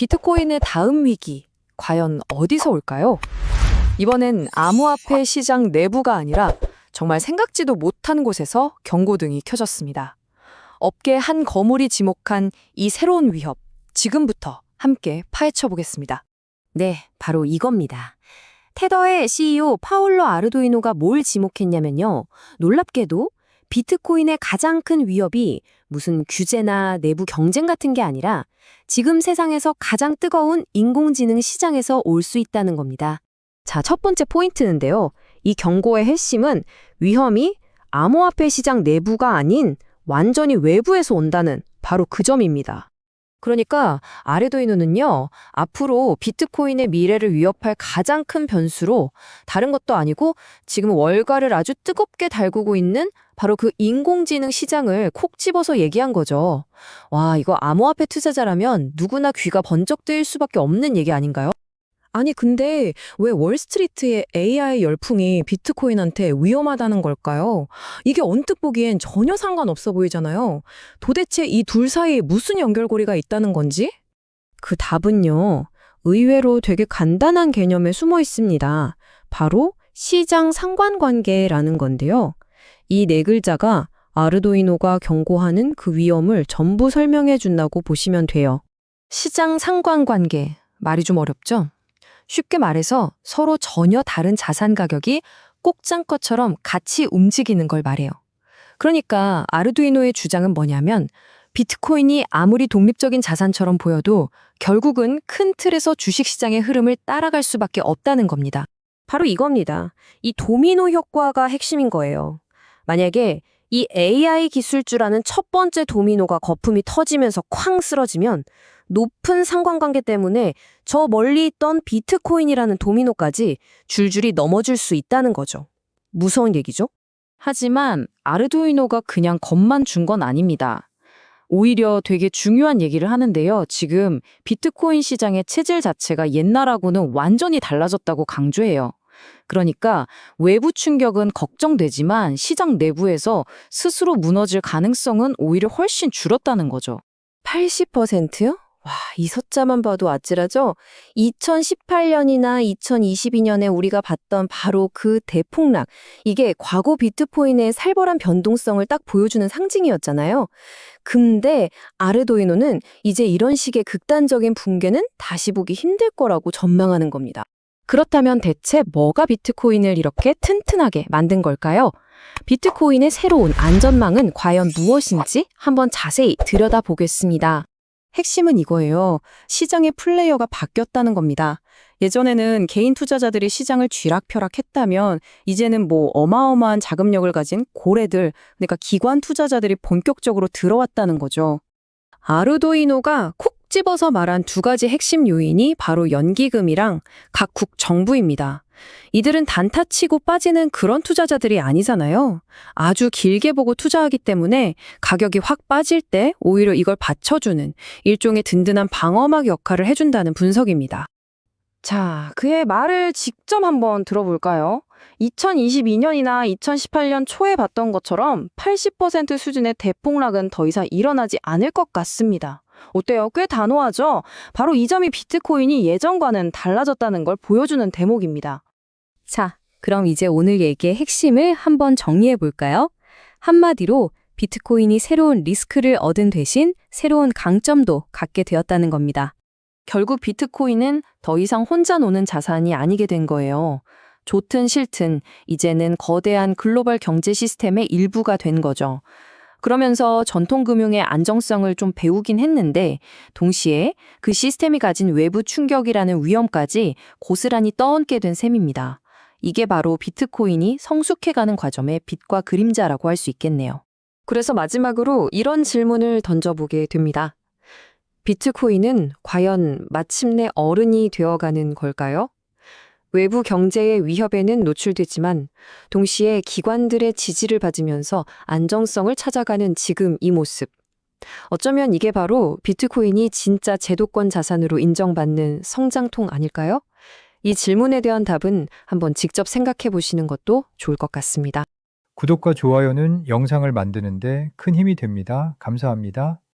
비트코인의 다음 위기, 과연 어디서 올까요? 이번엔 암호화폐 시장 내부가 아니라 정말 생각지도 못한 곳에서 경고등이 켜졌습니다. 업계 한 거물이 지목한 이 새로운 위협, 지금부터 함께 파헤쳐 보겠습니다. 네, 바로 이겁니다. 테더의 CEO 파올로 아르도이노가 뭘 지목했냐면요. 놀랍게도 비트코인의 가장 큰 위협이 무슨 규제나 내부 경쟁 같은 게 아니라 지금 세상에서 가장 뜨거운 인공지능 시장에서 올 수 있다는 겁니다. 자, 첫 번째 포인트인데요. 이 경고의 핵심은 위험이 암호화폐 시장 내부가 아닌 완전히 외부에서 온다는 바로 그 점입니다. 그러니까 아르도이노는요, 앞으로 비트코인의 미래를 위협할 가장 큰 변수로 다른 것도 아니고 지금 월가를 아주 뜨겁게 달구고 있는 바로 그 인공지능 시장을 콕 집어서 얘기한 거죠. 와, 이거 암호화폐 투자자라면 누구나 귀가 번쩍 뜨일 수밖에 없는 얘기 아닌가요? 아니, 근데 왜 월스트리트의 AI 열풍이 비트코인한테 위험하다는 걸까요? 이게 언뜻 보기엔 전혀 상관없어 보이잖아요. 도대체 이 둘 사이에 무슨 연결고리가 있다는 건지? 그 답은요, 의외로 되게 간단한 개념에 숨어 있습니다. 바로 시장 상관관계라는 건데요. 이 네 글자가 아르도이노가 경고하는 그 위험을 전부 설명해 준다고 보시면 돼요. 시장 상관관계, 말이 좀 어렵죠? 쉽게 말해서 서로 전혀 다른 자산 가격이 꼭장것처럼 같이 움직이는 걸 말해요. 그러니까 아르두이노의 주장은 뭐냐면 비트코인이 아무리 독립적인 자산처럼 보여도 결국은 큰 틀에서 주식시장의 흐름을 따라갈 수밖에 없다는 겁니다. 바로 이겁니다. 이 도미노 효과가 핵심인 거예요. 만약에 이 AI 기술주라는 첫 번째 도미노가 거품이 터지면서 쾅 쓰러지면 높은 상관관계 때문에 저 멀리 있던 비트코인이라는 도미노까지 줄줄이 넘어질 수 있다는 거죠. 무서운 얘기죠? 하지만 아르두이노가 그냥 겁만 준 건 아닙니다. 오히려 되게 중요한 얘기를 하는데요. 지금 비트코인 시장의 체질 자체가 옛날하고는 완전히 달라졌다고 강조해요. 그러니까 외부 충격은 걱정되지만 시장 내부에서 스스로 무너질 가능성은 오히려 훨씬 줄었다는 거죠. 80%요? 와, 이 숫자만 봐도 아찔하죠? 2018년이나 2022년에 우리가 봤던 바로 그 대폭락. 이게 과거 비트코인의 살벌한 변동성을 딱 보여주는 상징이었잖아요. 근데 아르도이노는 이제 이런 식의 극단적인 붕괴는 다시 보기 힘들 거라고 전망하는 겁니다. 그렇다면 대체 뭐가 비트코인을 이렇게 튼튼하게 만든 걸까요? 비트코인의 새로운 안전망은 과연 무엇인지 한번 자세히 들여다보겠습니다. 핵심은 이거예요. 시장의 플레이어가 바뀌었다는 겁니다. 예전에는 개인 투자자들이 시장을 쥐락펴락했다면 이제는 어마어마한 자금력을 가진 고래들, 그러니까 기관 투자자들이 본격적으로 들어왔다는 거죠. 아르도이노가 콕 집어서 말한 두 가지 핵심 요인이 바로 연기금이랑 각국 정부입니다. 이들은 단타 치고 빠지는 그런 투자자들이 아니잖아요. 아주 길게 보고 투자하기 때문에 가격이 확 빠질 때 오히려 이걸 받쳐주는 일종의 든든한 방어막 역할을 해준다는 분석입니다. 자, 그의 말을 직접 한번 들어볼까요? 2022년이나 2018년 초에 봤던 것처럼 80% 수준의 대폭락은 더 이상 일어나지 않을 것 같습니다. 어때요? 꽤 단호하죠? 바로 이 점이 비트코인이 예전과는 달라졌다는 걸 보여주는 대목입니다. 자, 그럼 이제 오늘 얘기의 핵심을 한번 정리해 볼까요? 한마디로 비트코인이 새로운 리스크를 얻은 대신 새로운 강점도 갖게 되었다는 겁니다. 결국 비트코인은 더 이상 혼자 노는 자산이 아니게 된 거예요. 좋든 싫든 이제는 거대한 글로벌 경제 시스템의 일부가 된 거죠. 그러면서 전통금융의 안정성을 좀 배우긴 했는데 동시에 그 시스템이 가진 외부 충격이라는 위험까지 고스란히 떠안게 된 셈입니다. 이게 바로 비트코인이 성숙해가는 과정의 빛과 그림자라고 할 수 있겠네요. 그래서 마지막으로 이런 질문을 던져보게 됩니다. 비트코인은 과연 마침내 어른이 되어가는 걸까요? 외부 경제의 위협에는 노출되지만 동시에 기관들의 지지를 받으면서 안정성을 찾아가는 지금 이 모습. 어쩌면 이게 바로 비트코인이 진짜 제도권 자산으로 인정받는 성장통 아닐까요? 이 질문에 대한 답은 한번 직접 생각해 보시는 것도 좋을 것 같습니다. 구독과 좋아요는 영상을 만드는데 큰 힘이 됩니다. 감사합니다.